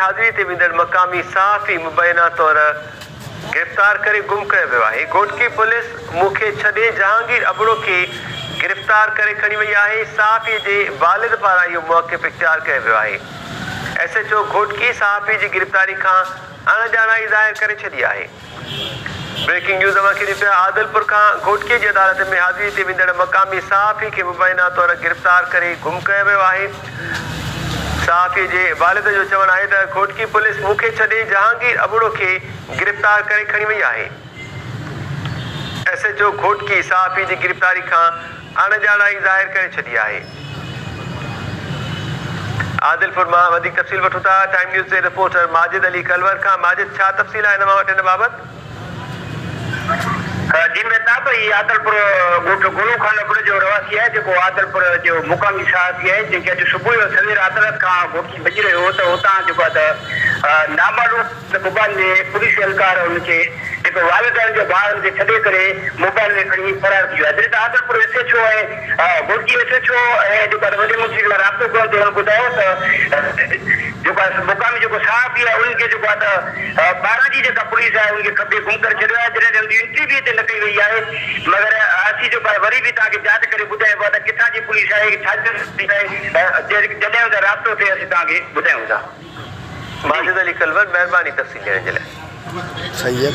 हाज़िरी ते वेंदड़ मक़ामी सहाफ़ी मुबैना तौर गिरफ़्तार करे गुम कयो वियो आहे। घोटकी पुलिस मूंखे छॾे जहांगीर अबड़ो खे गिरफ़्तार करे खणी वई आहे। सहाफ़ी जे वालिद पारां इहो मौक़िफ़ इख़्तियार कयो वियो आहे। SHO घोटकी सहाफ़ी जी गिरफ़्तारी खां अणॼाणाई ज़ाहिर करे छॾी आहे। ब्रेकिंग न्यूज़ खे ॾिठो। आदिलपुर खां घोटकी जी अदालत में हाज़िरी ते वेंदड़ मक़ामी सहाफ़ी खे मुबैना तौर गिरफ़्तार करे गुम कयो वियो आहे। सहाफ़ी जे वालिद जो चवणु आहे त घोटकी पुलिस मूंखे छॾे जहांगीर अबड़ो खे गिरफ़्तार करे खणी वई आहे। SHO घोटकी सहाफ़ी जी गिरफ़्तारी खां अणॼाणाई ज़ाहिर करे छॾी आहे। आदिलपुर मां वधीक तफ़सील वठूं था टाइम न्यूज़ जे रिपोर्टर माजिद अली कलवर खां। माजिद, छा तफ़सील आहे हिन वटि हिन बाबति? जी मेहताब, ये आदिलपुर गुलू खान अबड़े जो रवासी है जो आदिलपुर जो मुकामी सहाफ़ी है जैसे अॼु सुबुह जो सवेर अदालत खां घोटकी भॼी रहियो हो त हुतां जेको आहे नामालूम मोबाइल में पुलिस एहलकार हुनखे जेको वालिदान जो ॿारनि खे छॾे करे मोबाइल में खणी फरार थी वियो आहे। जॾहिं त आदिलपुर SHO ऐं घोटकी SHO ऐं जेको आहे वॾे मुंशी सां राब्तो कयो त हुननि ॿुधायो त जेको आहे मुकामी जेको सहाफ़ी आहे उनखे जेको आहे त ॿारहं जी जेका पुलिस आहे उनखे खपे गुम करे छॾियो आहे। जॾहिं उनजी एंट्री बि हिते न कई वई आहे, मगर असीं जेको आहे वरी बि तव्हांखे जांच करे ॿुधाइबो आहे त किथां जी पुलिस आहे, छाजी पुलिस आहे। जॾहिं हुन राब्तो थिए असीं तव्हांखे ॿुधायूं था। माजिद अली कलवर, महिरबानी तफ़सील ॾियण जे लाइ। सही है।